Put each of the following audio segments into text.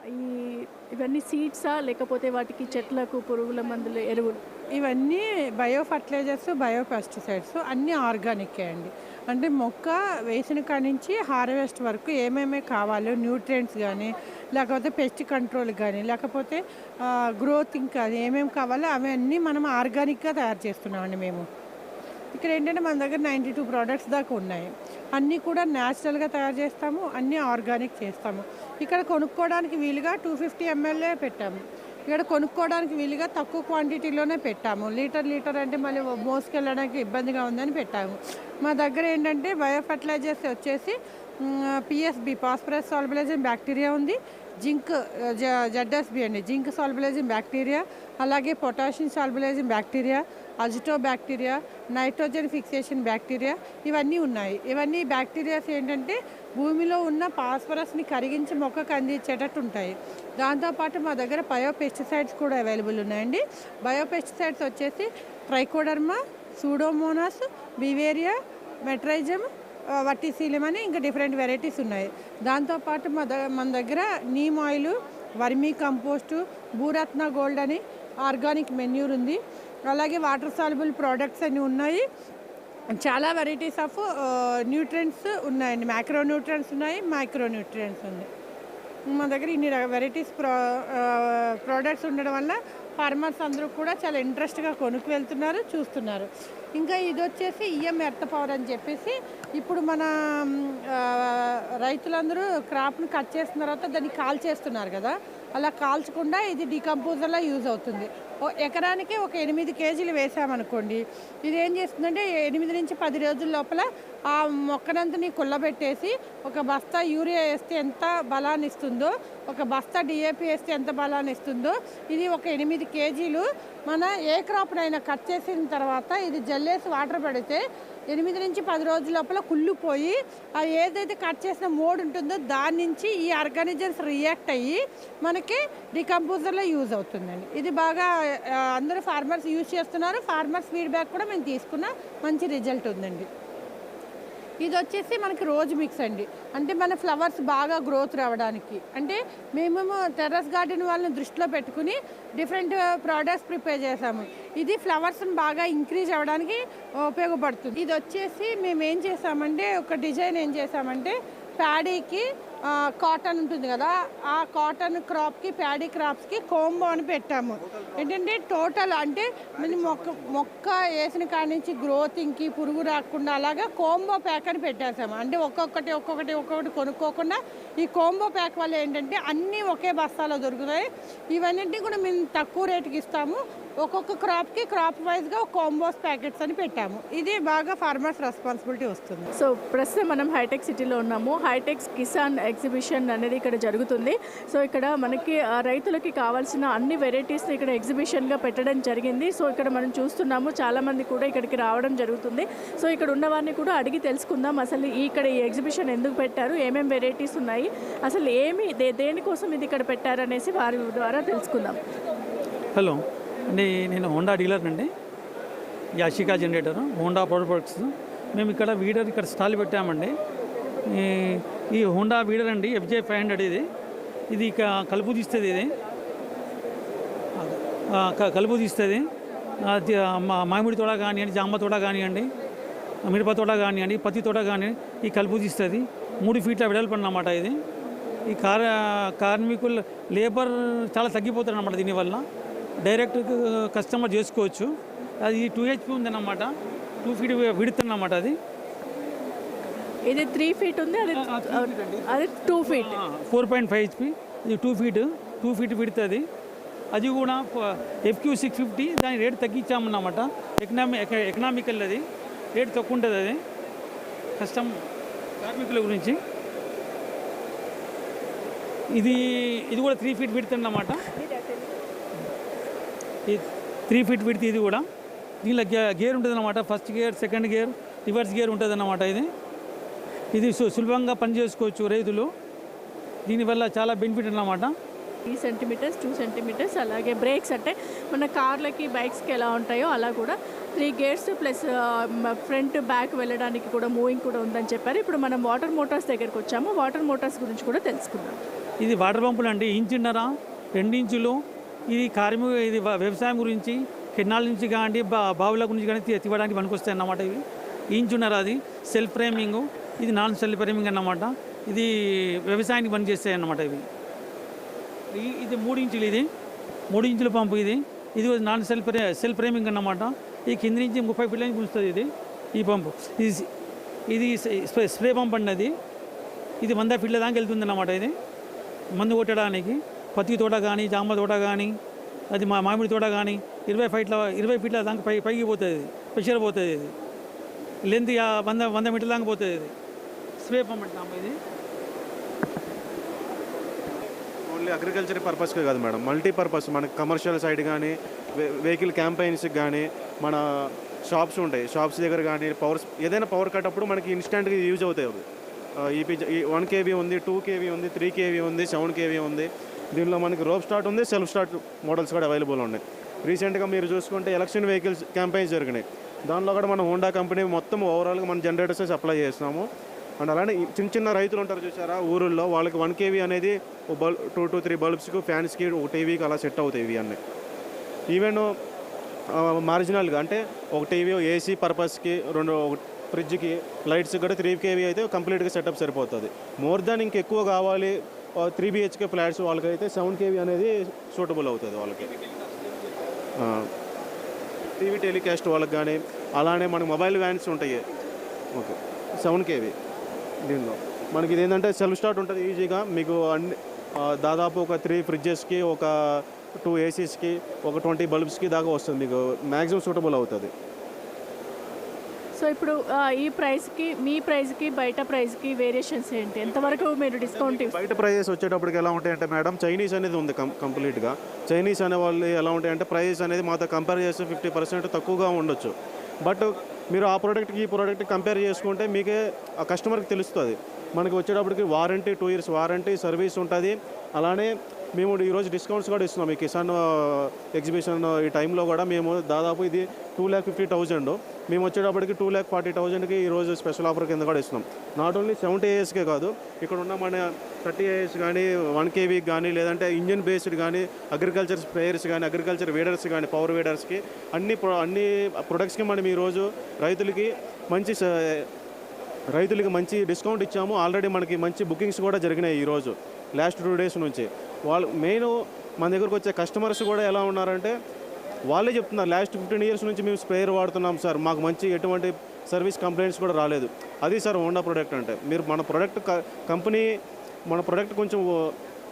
ఈ ఇవన్నీ సీడ్సా లేకపోతే వాటికి చెట్లకు పురుగుల మందులు ఎరువులు? ఇవన్నీ బయో ఫర్టిలైజర్స్, బయో పెస్టిసైడ్స్ అన్నీ ఆర్గానికే అండి. అంటే మొక్క వేసిన కాడి నుంచి హార్వెస్ట్ వరకు ఏమేమి కావాలో న్యూట్రియంట్స్ కానీ, లేకపోతే పెస్ట్ కంట్రోల్ కానీ, లేకపోతే గ్రోతింగ్ కానీ ఏమేమి కావాలో అవన్నీ మనం ఆర్గానిక్గా తయారు చేస్తున్నామండి మేము. ఇక్కడ ఏంటంటే మన దగ్గర 92 ప్రోడక్ట్స్ దాకా ఉన్నాయి. అన్నీ కూడా న్యాచురల్గా తయారు చేస్తాము, అన్నీ ఆర్గానిక్ చేస్తాము. ఇక్కడ కొనుక్కోవడానికి వీలుగా 250 ml పెట్టాము. ఇక్కడ కొనుక్కోవడానికి వీలుగా తక్కువ క్వాంటిటీలోనే పెట్టాము. లీటర్ అంటే మళ్ళీ మోసుకెళ్ళడానికి ఇబ్బందిగా ఉందని పెట్టాము. మా దగ్గర ఏంటంటే బయో ఫర్టిలైజర్స్ వచ్చేసి పిఎస్బి, ఫాస్ఫరస్ సాల్బులైజింగ్ బ్యాక్టీరియా ఉంది. జింక్ జెడ్ఎస్బి అండి, జింక్ సాల్బులైజింగ్ బ్యాక్టీరియా, అలాగే potassium solubilizing bacteria, azoto bacteria, nitrogen fixation bacteria, ఇవన్నీ ఉన్నాయి. ఇవన్నీ బ్యాక్టీరియాస్ ఏంటంటే భూమిలో ఉన్న ఫాస్ఫరస్ని కరిగించి మొక్కకు అందించేటట్టు ఉంటాయి. దాంతోపాటు మా దగ్గర బయో పెస్టిసైడ్స్ కూడా అవైలబుల్ ఉన్నాయండి. బయో పెస్టిసైడ్స్ వచ్చేసి trichoderma, pseudomonas, beauveria, metarhizium, verticillium అని ఇంకా డిఫరెంట్ వెరైటీస్ ఉన్నాయి. దాంతోపాటు మన దగ్గర neem oil, vermi compost, Bhooratna gold అని ఆర్గానిక్ మెన్యూర్ ఉంది. అలాగే వాటర్ సాల్యుబుల్ ప్రోడక్ట్స్ అన్నీ ఉన్నాయి. చాలా వెరైటీస్ ఆఫ్ న్యూట్రియంట్స్ ఉన్నాయండి. మ్యాక్రో న్యూట్రియంట్స్ ఉన్నాయి, మైక్రో న్యూట్రియంట్స్ ఉంది. మా దగ్గర ఇన్ని వెరైటీస్ ప్రోడక్ట్స్ ఉండడం వల్ల ఫార్మర్స్ అందరూ కూడా చాలా ఇంట్రెస్ట్గా కొనుక్కు వెళ్తున్నారు, చూస్తున్నారు. ఇంకా ఇది వచ్చేసి ఎర్త్ పవర్ అని చెప్పేసి ఇప్పుడు మన రైతులందరూ క్రాప్ను కట్ చేసిన తర్వాత దాన్ని కాల్చేస్తున్నారు కదా, అలా కాల్చకుండా ఇది డీకంపోజర్లా యూజ్ అవుతుంది. ఎకరానికి ఒక 8 కేజీలు వేసామనుకోండి, ఇది ఏం చేస్తుందంటే 8 నుంచి 10 రోజుల లోపల ఆ మొక్కనంతని కుళ్ళబెట్టేసి ఒక బస్తా యూరియా వేస్తే ఎంత బలాన్ని ఇస్తుందో, ఒక బస్తా డిఏపి వేస్తే ఎంత బలాన్ని ఇస్తుందో, ఇది ఒక 8 కేజీలు మన ఏ క్రాప్నైనా కట్ చేసిన తర్వాత ఇది జల్లేసి వాటర్ పెడితే 8 నుంచి 10 రోజుల లోపల కుళ్ళిపోయి అది ఏదైతే కట్ చేసిన మోడ్ ఉంటుందో దాని నుంచి ఈ ఆర్గానిజమ్స్ రియాక్ట్ అయ్యి మనకి డికంపోజర్లో యూజ్ అవుతుందండి. ఇది బాగా అందరూ ఫార్మర్స్ యూజ్ చేస్తున్నారు. ఫార్మర్స్ ఫీడ్బ్యాక్ కూడా మేము తీసుకున్న మంచి రిజల్ట్ ఉందండి. ఇది వచ్చేసి మనకి రోజ్ మిక్స్ అండి. అంటే మన ఫ్లవర్స్ బాగా గ్రోత్ రావడానికి, అంటే మేము టెర్రస్ గార్డెన్ వాళ్ళని దృష్టిలో పెట్టుకుని డిఫరెంట్ ప్రోడక్ట్స్ ప్రిపేర్ చేసాము. ఇది ఫ్లవర్స్ని బాగా ఇంక్రీజ్ అవ్వడానికి ఉపయోగపడుతుంది. ఇది వచ్చేసి మేము ఏం చేసామంటే ఒక డిజైన్ ఏం చేసామంటే ప్యాడీకి కాటన్ ఉంటుంది కదా, ఆ కాటన్ క్రాప్కి ప్యాడీ క్రాప్స్కి కోంబో అని పెట్టాము. ఏంటంటే టోటల్ అంటే మన మొక్క వేసిన కాడి నుంచి గ్రోతింగ్కి పురుగు రాకుండా అలాగా కోంబో ప్యాక్ అని పెట్టేసాము. అంటే ఒక్కొక్కటి కొనుక్కోకుండా ఈ కోంబో ప్యాక్ వల్ల ఏంటంటే అన్నీ ఒకే బస్తాలో దొరుకుతాయి. ఇవన్నింటినీ కూడా మేము తక్కువ రేటుకి ఇస్తాము. ఒక్కొక్క క్రాప్కి క్రాప్ వైజ్గా కాంబోస్ ప్యాకెట్స్ అని పెట్టాము. ఇది బాగా ఫార్మర్స్ రెస్పాన్సిబిలిటీ వస్తుంది. సో ప్రస్తుతం మనం హైటెక్ సిటీలో ఉన్నాము. హైటెక్ కిసాన్ ఎగ్జిబిషన్ అనేది ఇక్కడ జరుగుతుంది. సో ఇక్కడ మనకి రైతులకి కావాల్సిన అన్ని వెరైటీస్ని ఇక్కడ ఎగ్జిబిషన్గా పెట్టడం జరిగింది. సో ఇక్కడ మనం చూస్తున్నాము చాలామంది కూడా ఇక్కడికి రావడం జరుగుతుంది. సో ఇక్కడ ఉన్నవారిని కూడా అడిగి తెలుసుకుందాం అసలు ఇక్కడ ఈ ఎగ్జిబిషన్ ఎందుకు పెట్టారు, ఏమేమి వెరైటీస్ ఉన్నాయి, అసలు దేనికోసం ఇది ఇక్కడ పెట్టారు అనేసి వారి ద్వారా తెలుసుకుందాం. హలో అండి, నేను హోండా డీలర్ అండి. Yashica generator, Honda products. మేము ఇక్కడ స్టాల్ పెట్టామండి. ఈ హోండా వీడర్ అండి, FJ500 ఇది కలుపు తీస్తుంది. ఇది కలుపు తీస్తుంది. మామిడి తోట కానివ్వండి, జామ తోట కానివ్వండి, మిరప తోట కానివ్వండి, పత్తి తోట కానివ్వండి, ఈ కలుపు తీస్తుంది. 3 ఫీట్ల వెడల్పు అన్నమాట. ఇది ఈ కార్మికులు లేబర్ చాలా తగ్గిపోతారు అన్నమాట. దీనివల్ల డైరెక్ట్ కస్టమర్ చేసుకోవచ్చు. అది 2 HP ఉందన్నమాట, 2 ఫీట్ విడుతున్నమాట. అది 3 ఫీట్ ఉంది, అది 2 ఫీట్, 4.5 HP. ఇది 2 ఫీట్ విడుతుంది. అది కూడా FQ650. దాని రేట్ తగ్గించామన్నమాట. ఎకనామికల్, అది రేట్ తక్కువ ఉంటుంది. అది కార్మికుల గురించి. ఇది కూడా 3 ఫీట్ విడుతుందన్నమాట. 3 ఫీట్ విడితే ఇది కూడా. దీనిలో గేర్ ఉంటుంది అన్నమాట. First gear, second gear, reverse gear ఉంటుంది అన్నమాట. ఇది సులభంగా పని చేసుకోవచ్చు రైతులు. దీనివల్ల చాలా బెనిఫిట్ అన్నమాట. 3 సెంటీమీటర్స్, 2 సెంటీమీటర్స్. అలాగే బ్రేక్స్ అంటే మన కార్లకి బైక్స్కి ఎలా ఉంటాయో అలా కూడా 3 గేర్స్ ప్లస్ ఫ్రంట్ బ్యాక్ వెళ్ళడానికి కూడా మూవింగ్ కూడా ఉందని చెప్పారు. ఇప్పుడు మనం వాటర్ మోటార్స్ దగ్గరికి వచ్చాము. వాటర్ మోటార్స్ గురించి కూడా తెలుసుకుందాం. ఇది వాటర్ పంపులు అండి, ఇంచున్నర 2 ఇంచులు. ఇది ఇది వ్యవసాయం గురించి కెనాల్ నుంచి కానీ బావుల గురించి కానీ తీయడానికి పనికొస్తాయి అన్నమాట. ఇవి ఇంచున్నర, అది సెల్ఫ్ ఫ్రేమింగ్, ఇది నాన్ సెల్ఫ్ ఫ్రేమింగ్ అన్నమాట. ఇది వ్యవసాయానికి పనిచేస్తాయి అన్నమాట. ఇది 3 ఇంచులు, ఇది 3 ఇంచుల పంపు. ఇది నాన్ సెల్ఫ్ ఫ్రేమింగ్ అన్నమాట. ఈ కింద నుంచి 30 ఫీట్ల నుంచి పుంజుతుంది ఈ పంపు. ఇది స్ప్రే పంప్ అండి. ఇది 100 ఫీట్ల దాకా వెళ్తుంది అన్నమాట. ఇది మందు కొట్టడానికి పత్తి తోట కానీ జామ తోట కానీ అది మామిడి తోట కానీ 20 ఫీట్ల దాకా పైకి పోతుంది, ప్రెషర్ పోతుంది. ఇది లెంత్ 100 మీటర్ల దాకా పోతుంది. ఇది స్ప్రే పంప్ అంటాము. ఇది ఓన్లీ అగ్రికల్చర్ పర్పస్కే కాదు మేడం, మల్టీపర్పస్. మనకి కమర్షియల్ సైడ్ కానీ వెహికల్ క్యాంపెయిన్స్కి కానీ మన షాప్స్ ఉంటాయి, షాప్స్ దగ్గర కానీ ఏదైనా పవర్ కట్ అప్పుడు మనకి ఇన్స్టెంట్గా యూజ్ అవుతాయి. ఈపీ 1 kV ఉంది, 2 kV ఉంది, 3 kV ఉంది, 7 kV ఉంది. దీనిలో మనకి రోప్ స్టార్ట్ ఉంది, సెల్ఫ్ స్టార్ట్ మోడల్స్ కూడా అవైలబుల్ ఉన్నాయి. రీసెంట్గా మీరు చూసుకుంటే ఎలక్షన్ వెహికల్స్ క్యాంపెయిన్స్ జరిగినాయి. దానిలో కూడా మన హోండా కంపెనీ మొత్తం ఓవరాల్గా మన జనరేటర్స్ సప్లై చేస్తున్నాము. అండ్ అలానే చిన్న రైతులు ఉంటారు చూసారా ఊరుల్లో, వాళ్ళకి 1 kV అనేది 2 to 3 బల్బ్స్కి, ఫ్యాన్స్కి, ఒక టీవీకి అలా సెట్ అవుతాయి ఇవి అన్నీ. ఈవెన్ మార్జినల్గా అంటే ఒక టీవీ ఏసీ పర్పస్కి, 2 ఫ్రిడ్జ్కి, లైట్స్ కూడా 3 kV అయితే కంప్లీట్గా సెటప్ సరిపోతుంది. మోర్ దాన్ ఇంకెక్కువ కావాలి 3 BHK ఫ్లాట్స్ వాళ్ళకైతే 7 kV అనేది సూటబుల్ అవుతుంది వాళ్ళకి. టీవీ టెలికాస్ట్ వాళ్ళకి కానీ, అలానే మనకు మొబైల్ వ్యాన్స్ ఉంటాయి. Okay, 7 kV. దీనిలో మనకి ఇది ఏంటంటే సెల్ఫ్ స్టార్ట్ ఉంటుంది ఈజీగా. మీకు అన్ని దాదాపు ఒక 3 ఫ్రిడ్జెస్కి, ఒక 2 ఏసీస్కి, ఒక 20 బల్బ్స్కి దాకా వస్తుంది. మీకు మ్యాక్సిమం సూటబుల్ అవుతుంది. సో ఇప్పుడు ఈ ప్రైస్కి మీ ప్రైస్కి బయట ప్రైస్కి వేరియేషన్స్ ఏంటి, ఎంతవరకు మీరు డిస్కౌంట్? బయట ప్రైజెస్ వచ్చేటప్పటికి ఎలా ఉంటాయంటే మేడం, చైనీస్ అనేది ఉంది కంప్లీట్గా. చైనీస్ అనే వాళ్ళు ఎలా ఉంటాయంటే ప్రైస్ అనేది మాతో కంపేర్ చేస్తే 50% తక్కువగా ఉండొచ్చు. బట్ మీరు ఆ ప్రోడక్ట్కి ఈ ప్రోడక్ట్కి కంపేర్ చేసుకుంటే మీకే ఆ కస్టమర్కి తెలుస్తుంది. మనకి వచ్చేటప్పటికి వారంటీ 2 years వారంటీ సర్వీస్ ఉంటుంది. అలానే మేము ఈరోజు డిస్కౌంట్స్ కూడా ఇస్తున్నాం. ఈ కిసాన్ ఎగ్జిబిషన్ ఈ టైంలో కూడా మేము దాదాపు ఇది 2,50,000, మేము వచ్చేటప్పటికి 2,40,000కి ఈరోజు స్పెషల్ ఆఫర్ కింద కూడా ఇస్తున్నాం. నాట్ ఓన్లీ 70 ASకే కాదు, ఇక్కడ ఉన్న మన 30 AS కానీ, 1 kV కానీ, లేదంటే ఇంజిన్ బేస్డ్ కానీ, అగ్రికల్చర్ స్ప్రేయర్స్ కానీ, అగ్రికల్చర్ వేడర్స్ కానీ, పవర్ వేడర్స్కి అన్ని ప్రొడక్ట్స్కి మనం ఈరోజు రైతులకి మంచి డిస్కౌంట్ ఇచ్చాము. ఆల్రెడీ మనకి మంచి బుకింగ్స్ కూడా జరిగినాయి ఈరోజు లాస్ట్ 2 days నుంచి. వాళ్ళు మెయిన్ మన దగ్గరకు వచ్చే కస్టమర్స్ కూడా ఎలా ఉన్నారంటే వాళ్ళే చెప్తున్నారు, లాస్ట్ 15 years నుంచి మేము స్ప్రేయర్ వాడుతున్నాం సార్, మాకు మంచి ఎటువంటి సర్వీస్ కంప్లైంట్స్ కూడా రాలేదు. అది సార్ హోండా ప్రోడక్ట్ అంటే. మీరు మన ప్రోడక్ట్ కొంచెం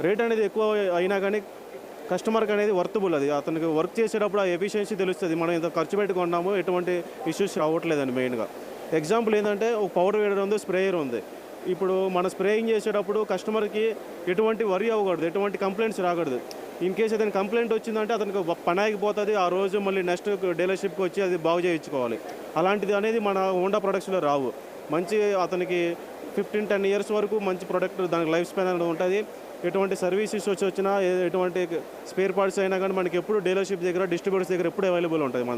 రేట్ అనేది ఎక్కువ అయినా కానీ కస్టమర్కి అనేది వర్తబుల్. అది అతనికి వర్క్ చేసేటప్పుడు ఆ ఎఫిషియన్సీ తెలుస్తుంది. మనం ఇంత ఖర్చు పెట్టుకున్నాము, ఎటువంటి ఇష్యూస్ రావట్లేదండి. మెయిన్గా ఎగ్జాంపుల్ ఏంటంటే ఒక పవర్ వేడర్ ఉంది, స్ప్రేయర్ ఉంది. ఇప్పుడు మన స్ప్రేయింగ్ చేసేటప్పుడు కస్టమర్కి ఎటువంటి వరి అవ్వకూడదు, ఎటువంటి కంప్లైంట్స్ రాకూడదు. ఇన్ కేసు ఏదైనా కంప్లైంట్ వచ్చిందంటే అతనికి పని ఆగిపోతుంది. ఆ రోజు మళ్ళీ నెక్స్ట్ డీలర్షిప్కి వచ్చి అది బాగు చేయించుకోవాలి. అలాంటిది అనేది మన హోండా ప్రొడక్ట్స్లో రావు. మంచి అతనికి 15-10 years వరకు మంచి ప్రొడక్ట్, దానికి లైఫ్ స్పాన్ అనేది ఉంటుంది. ఎటువంటి సర్వీస్ ఇష్యూస్ వచ్చినా, ఎటువంటి స్పేర్ పార్ట్స్ అయినా కానీ మనకి ఎప్పుడు డీలర్షిప్ దగ్గర, డిస్ట్రిబ్యూటర్స్ దగ్గర ఎప్పుడు అవైలబుల్ ఉంటుంది మన